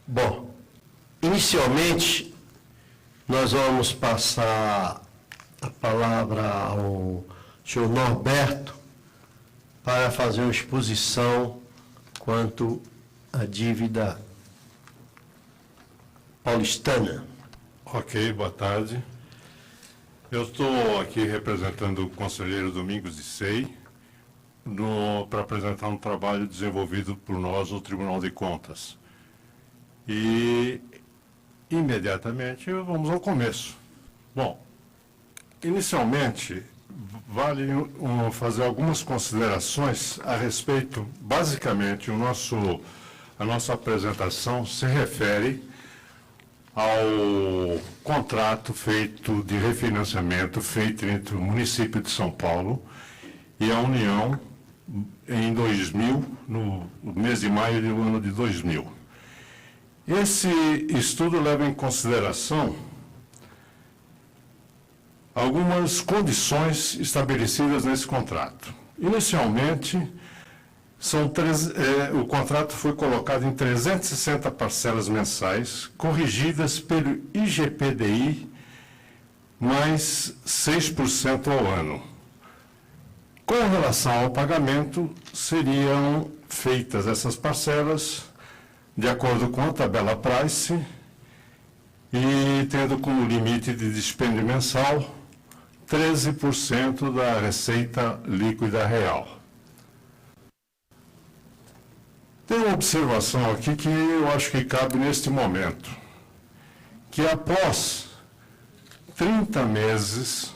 Bom, inicialmente, nós vamos passar a palavra ao senhor Norberto para fazer uma exposição quanto à dívida paulistana. Ok, boa tarde. Eu estou aqui representando o conselheiro Domingos de Sei para apresentar um trabalho desenvolvido por nós no Tribunal de Contas. E, imediatamente, vamos ao começo. Bom, inicialmente, vale fazer algumas considerações a respeito, basicamente, a nossa apresentação se refere ao contrato feito de refinanciamento feito entre o município de São Paulo e a União em 2000, no mês de maio do ano de 2000. Esse estudo leva em consideração algumas condições estabelecidas nesse contrato. Inicialmente, o contrato foi colocado em 360 parcelas mensais, corrigidas pelo IGPDI, mais 6% ao ano. Com relação ao pagamento, seriam feitas essas parcelas de acordo com a tabela Price e tendo como limite de dispêndio mensal 13% da receita líquida real. Tem uma observação aqui que eu acho que cabe neste momento, que após 30 meses,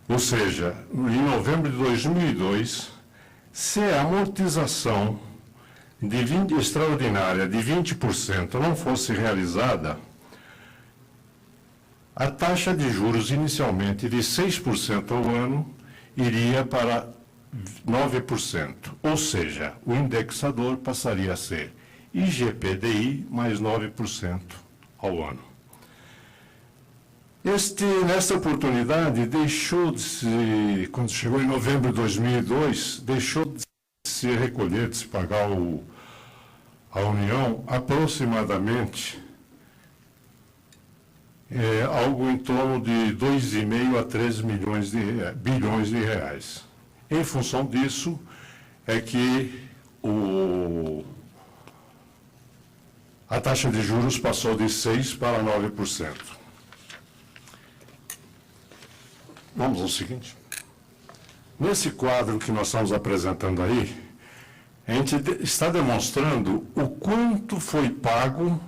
ou seja, em novembro de 2002, se a amortização extraordinária de 20% não fosse realizada, a taxa de juros inicialmente de 6% ao ano iria para 9%, ou seja, o indexador passaria a ser IGPDI mais 9% ao ano. Nesta oportunidade, quando chegou em novembro de 2002, deixou de se recolher, de se pagar a União, aproximadamente algo em torno de 2,5 a 3 bilhões de reais. Em função disso, é que a taxa de juros passou de 6% para 9%. Vamos ao seguinte. Nesse quadro que nós estamos apresentando aí, a gente está demonstrando o quanto foi pago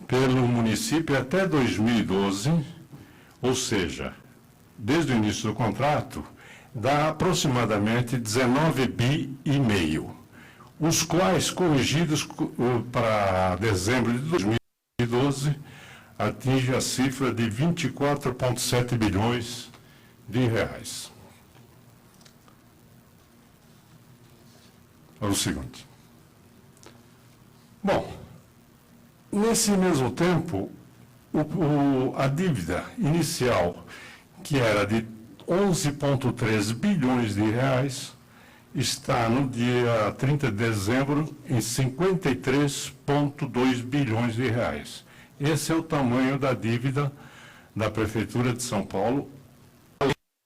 pelo município até 2012, ou seja, desde o início do contrato, dá aproximadamente 19,5 bi, os quais, corrigidos para dezembro de 2012, atinge a cifra de 24,7 bilhões de reais. Para o seguinte. Bom, nesse mesmo tempo, a dívida inicial, que era de 11,3 bilhões de reais, está no dia 30 de dezembro em 53,2 bilhões de reais. Esse é o tamanho da dívida da Prefeitura de São Paulo,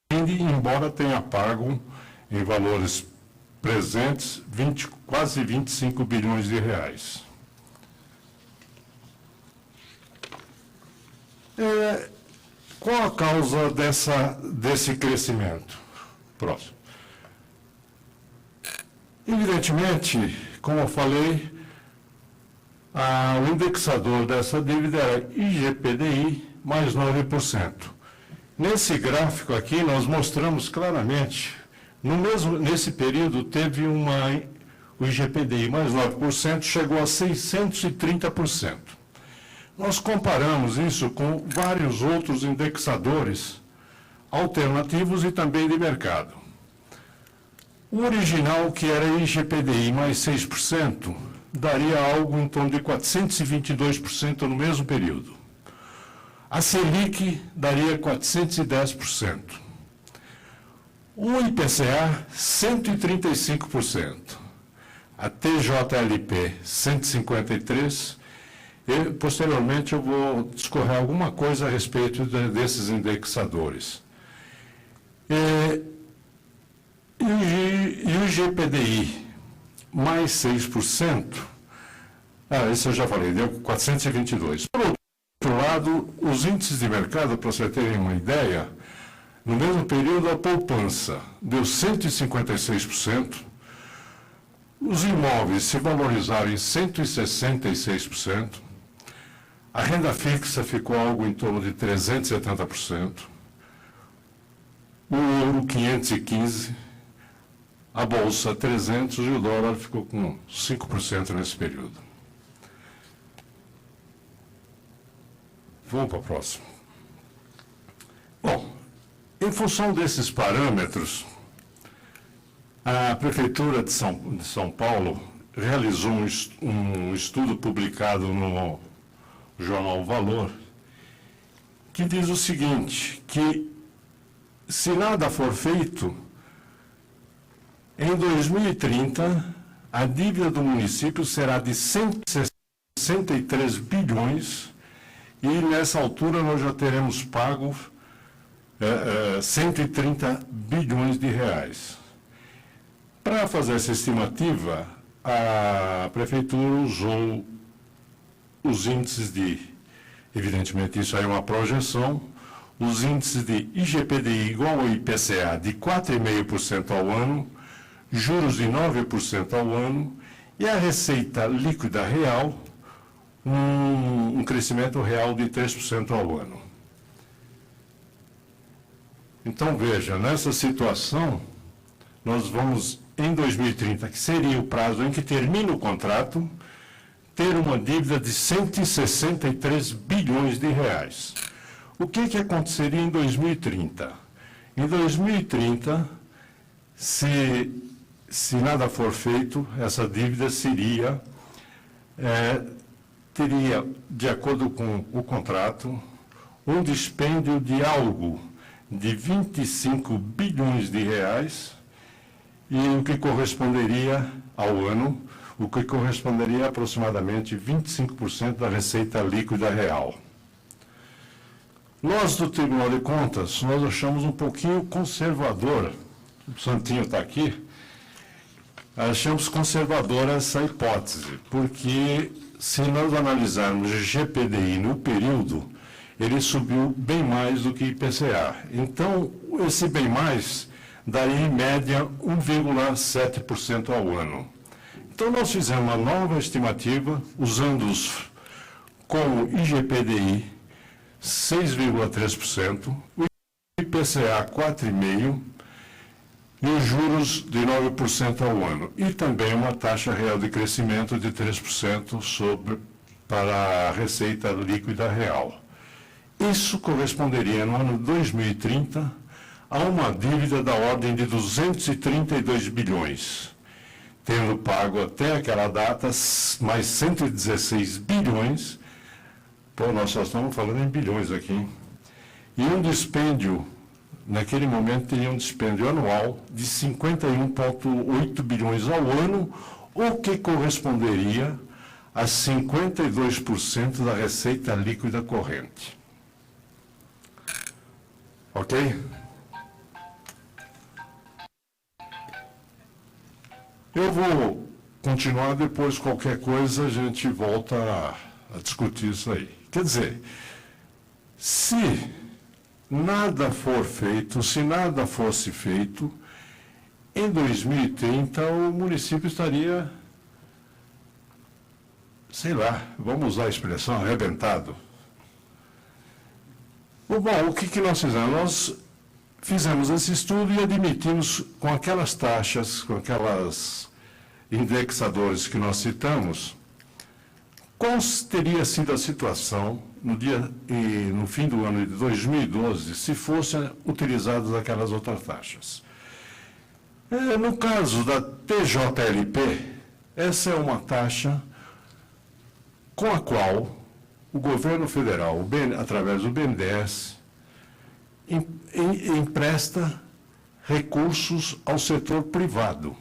embora tenha pago em valores presentes quase 25 bilhões de reais. Qual a causa desse crescimento? Próximo. Evidentemente, como eu falei, o indexador dessa dívida era IGPDI mais 9%. Nesse gráfico aqui, nós mostramos claramente, nesse período, teve o IGPDI mais 9%, chegou a 630%. Nós comparamos isso com vários outros indexadores alternativos e também de mercado. O original, que era IGPDI mais 6%, daria algo em torno de 422% no mesmo período. A Selic daria 410%. O IPCA, 135%. a TJLP 153, e posteriormente eu vou discorrer alguma coisa a respeito desses indexadores. E o GPDI mais 6%, isso eu já falei, deu 422. Por outro lado, os índices de mercado, para vocês terem uma ideia, no mesmo período a poupança deu 156%, os imóveis se valorizaram em 166%, a renda fixa ficou algo em torno de 370%, o ouro 515%, a bolsa 300% e o dólar ficou com 5% nesse período. Vamos para o próximo. Bom, em função desses parâmetros, a Prefeitura de São Paulo realizou um estudo publicado no jornal Valor, que diz o seguinte, que se nada for feito, em 2030, a dívida do município será de 163 bilhões e nessa altura nós já teremos pago 130 bilhões de reais. Para fazer essa estimativa, a Prefeitura usou os índices evidentemente isso aí é uma projeção, os índices de IGPDI igual ao IPCA de 4,5% ao ano, juros de 9% ao ano e a receita líquida real, um crescimento real de 3% ao ano. Então, veja, nessa situação, nós vamos, em 2030, que seria o prazo em que termina o contrato, ter uma dívida de 163 bilhões de reais. O que aconteceria em 2030? Em 2030, se nada for feito, essa dívida teria, de acordo com o contrato, um dispêndio de algo de 25 bilhões de reais e o que corresponderia ao ano, o que corresponderia a aproximadamente 25% da receita líquida real. Nós, do Tribunal de Contas, nós achamos um pouquinho conservador, o Santinho está aqui, achamos conservadora essa hipótese, porque se nós analisarmos o GPDI no período, ele subiu bem mais do que IPCA. Então, esse bem mais daria em média 1,7% ao ano. Então, nós fizemos uma nova estimativa, usando como IGPDI 6,3%, o IPCA 4,5% e os juros de 9% ao ano. E também uma taxa real de crescimento de 3% para a receita líquida real. Isso corresponderia, no ano 2030, a uma dívida da ordem de 232 bilhões, tendo pago até aquela data mais 116 bilhões, nós só estamos falando em bilhões aqui, hein? E um dispêndio, naquele momento, teria um dispêndio anual de 51,8 bilhões ao ano, o que corresponderia a 52% da receita líquida corrente. Ok? Eu vou continuar, depois qualquer coisa a gente volta a discutir isso aí. Quer dizer, se nada for feito, se nada fosse feito, em 2030 o município estaria, sei lá, vamos usar a expressão, arrebentado. Bom, o que nós fizemos? Nós fizemos esse estudo e admitimos, com aquelas taxas, com aquelas indexadores que nós citamos, qual teria sido a situação no fim do ano de 2012 se fossem utilizadas aquelas outras taxas. No caso da TJLP, essa é uma taxa com a qual o governo federal, através do BNDES, empresta recursos ao setor privado.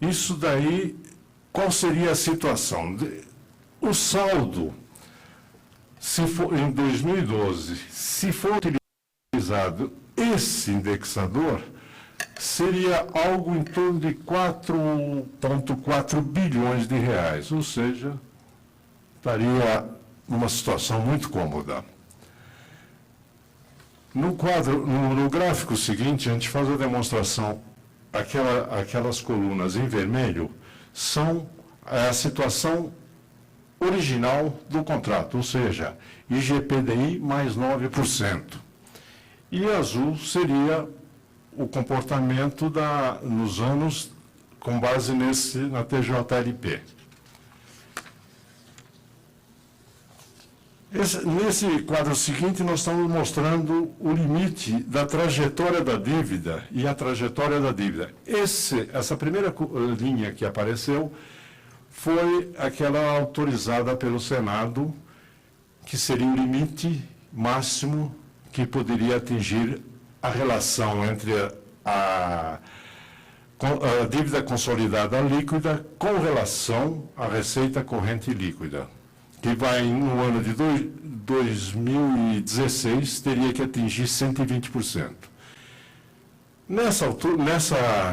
Isso daí qual seria a situação? O saldo, se for, em 2012, se for utilizado esse indexador, seria algo em torno de 4,4 bilhões de reais, ou seja, estaria numa situação muito cômoda. No gráfico seguinte, a gente faz a demonstração, aquelas colunas em vermelho são a situação original do contrato, ou seja, IGPDI mais 9%. E azul seria o comportamento nos anos com base na TJLP. Nesse quadro seguinte, nós estamos mostrando o limite da trajetória da dívida e a trajetória da dívida. Essa primeira linha que apareceu foi aquela autorizada pelo Senado, que seria o limite máximo que poderia atingir a relação entre a dívida consolidada líquida com relação à receita corrente líquida, que vai, no ano de 2016, teria que atingir 120%.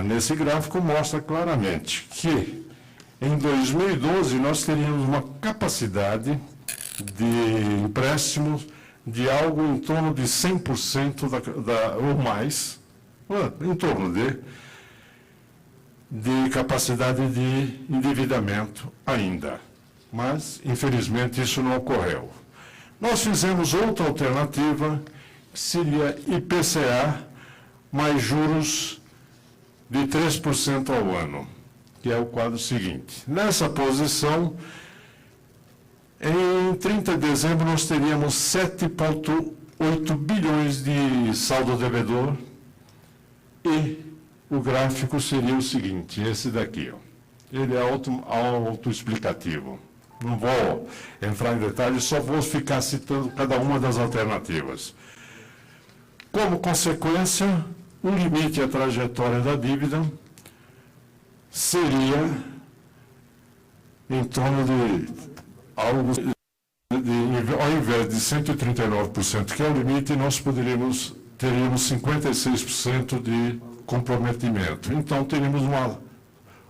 Nesse gráfico mostra claramente que, em 2012, nós teríamos uma capacidade de empréstimos de algo em torno de 100% ou mais, em torno de capacidade de endividamento ainda. Mas, infelizmente, isso não ocorreu. Nós fizemos outra alternativa, que seria IPCA mais juros de 3% ao ano, que é o quadro seguinte. Nessa posição, em 30 de dezembro, nós teríamos 7,8 bilhões de saldo devedor e o gráfico seria o seguinte, esse daqui. Ele é autoexplicativo. Não vou entrar em detalhes, só vou ficar citando cada uma das alternativas. Como consequência, o limite e a trajetória da dívida seria em torno de algo, ao invés de 139%, que é o limite, nós teríamos 56% de comprometimento. Então, teríamos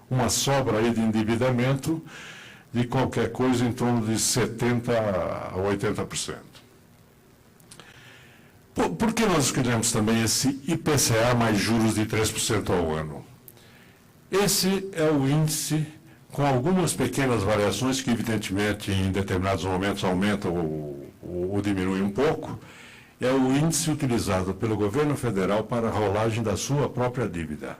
uma sobra aí de endividamento de qualquer coisa em torno de 70% a 80%. Por que nós escolhemos também esse IPCA mais juros de 3% ao ano? Esse é o índice com algumas pequenas variações que, evidentemente, em determinados momentos aumentam ou diminuem um pouco. É o índice utilizado pelo governo federal para a rolagem da sua própria dívida.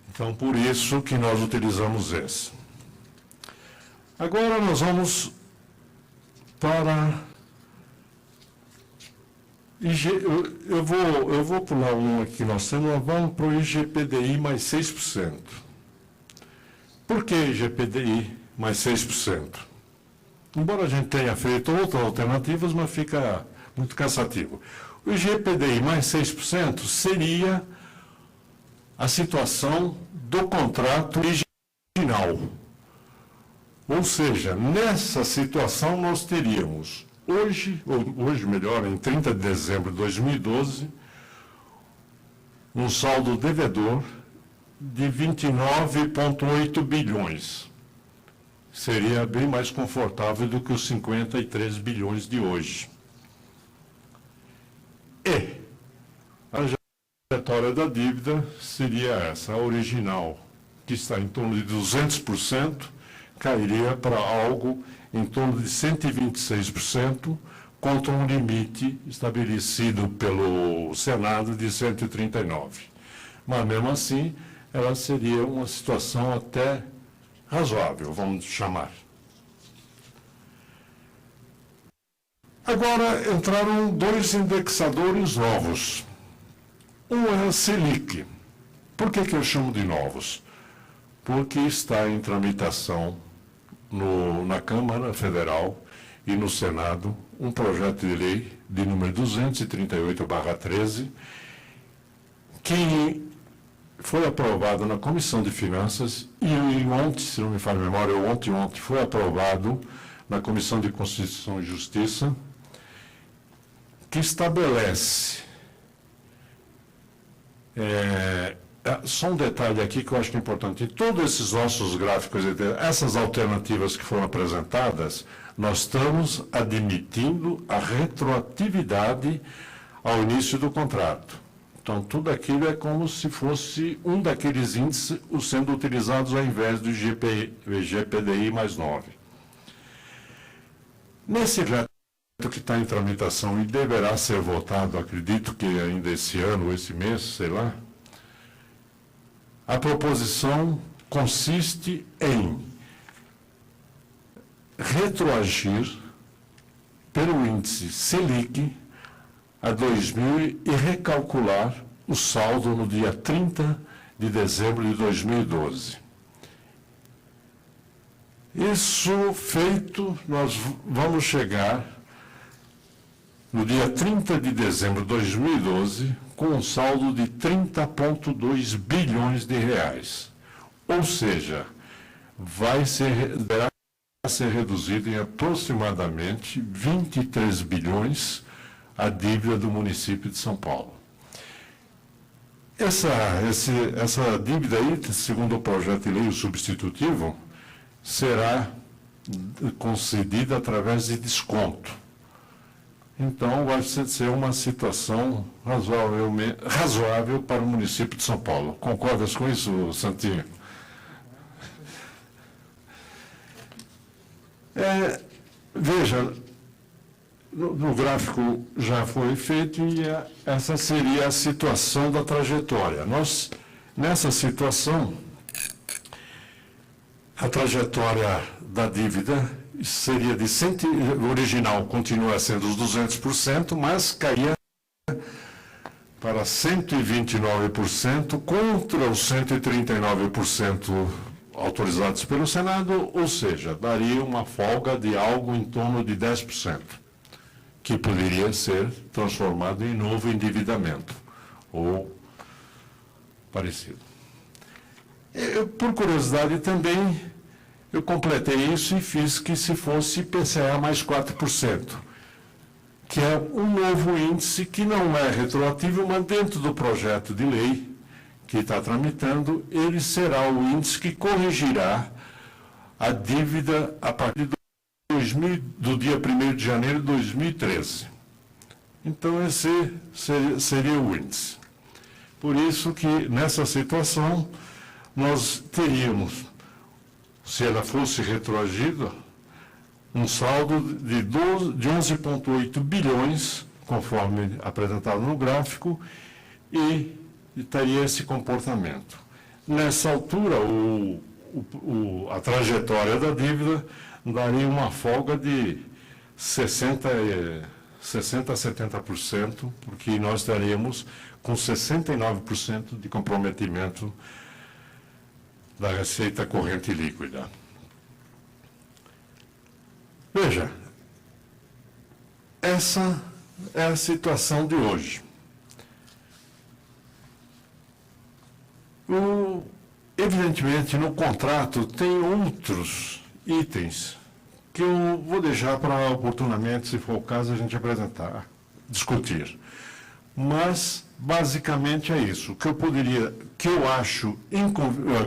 Então, por isso que nós utilizamos esse. Agora nós vamos para... Eu vou pular um aqui, nós vamos para o IGPDI mais 6%. Por que IGPDI mais 6%? Embora a gente tenha feito outras alternativas, mas fica muito cansativo. O IGPDI mais 6% seria a situação do contrato original. Ou seja, nessa situação nós teríamos, hoje melhor, em 30 de dezembro de 2012, um saldo devedor de 29,8 bilhões. Seria bem mais confortável do que os 53 bilhões de hoje. E a trajetória da dívida seria essa, a original, que está em torno de 200%, cairia para algo em torno de 126%, contra um limite estabelecido pelo Senado de 139%. Mas, mesmo assim, ela seria uma situação até razoável, vamos chamar. Agora entraram dois indexadores novos. Um é a Selic. Por que eu chamo de novos? Porque está em tramitação na Câmara Federal e no Senado um projeto de lei de número 238/13, que foi aprovado na Comissão de Finanças e ontem, se não me falha a memória, ontem foi aprovado na Comissão de Constituição e Justiça, que estabelece, só um detalhe aqui que eu acho que é importante, em todos esses nossos gráficos, essas alternativas que foram apresentadas, nós estamos admitindo a retroatividade ao início do contrato. Então, tudo aquilo é como se fosse um daqueles índices sendo utilizados ao invés do IGPDI mais 9. Nesse reto que está em tramitação e deverá ser votado, acredito que ainda esse ano, ou esse mês, sei lá, a proposição consiste em retroagir pelo índice Selic a 2000 e recalcular o saldo no dia 30 de dezembro de 2012. Isso feito, nós vamos chegar no dia 30 de dezembro de 2012 com um saldo de 30,2 bilhões de reais. Ou seja, deverá ser reduzido em aproximadamente 23 bilhões a dívida do município de São Paulo. Essa dívida aí, segundo o projeto de lei o substitutivo, será concedida através de desconto. Então, vai ser uma situação razoável para o município de São Paulo. Concordas com isso, Santinho? Veja, no gráfico já foi feito e essa seria a situação da trajetória. Nessa situação, a trajetória da dívida seria o original continua sendo os 200%, mas caía para 129% contra os 139% autorizados pelo Senado, ou seja, daria uma folga de algo em torno de 10%, que poderia ser transformado em novo endividamento, ou parecido. Por curiosidade também, eu completei isso e fiz que se fosse IPCA mais 4%, que é um novo índice que não é retroativo, mas dentro do projeto de lei que está tramitando, ele será o índice que corrigirá a dívida a partir do dia 1º de janeiro de 2013. Então, esse seria o índice. Por isso que, nessa situação, nós teríamos, se ela fosse retroagida, um saldo de 11,8 bilhões, conforme apresentado no gráfico, e estaria esse comportamento. Nessa altura, a trajetória da dívida daria uma folga de 60% a 70%, porque nós estaríamos com 69% de comprometimento da receita corrente líquida. Veja, essa é a situação de hoje. Evidentemente, no contrato tem outros itens que eu vou deixar para oportunamente, se for o caso, a gente discutir. Mas, basicamente, é isso. O que eu acho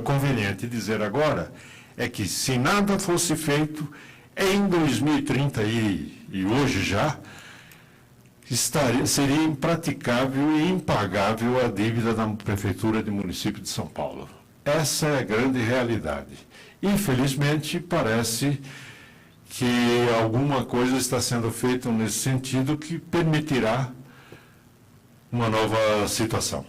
conveniente dizer agora é que, se nada fosse feito, em 2030 e hoje já, seria impraticável e impagável a dívida da Prefeitura do município de São Paulo. Essa é a grande realidade. Infelizmente, parece que alguma coisa está sendo feita nesse sentido que permitirá uma nova situação.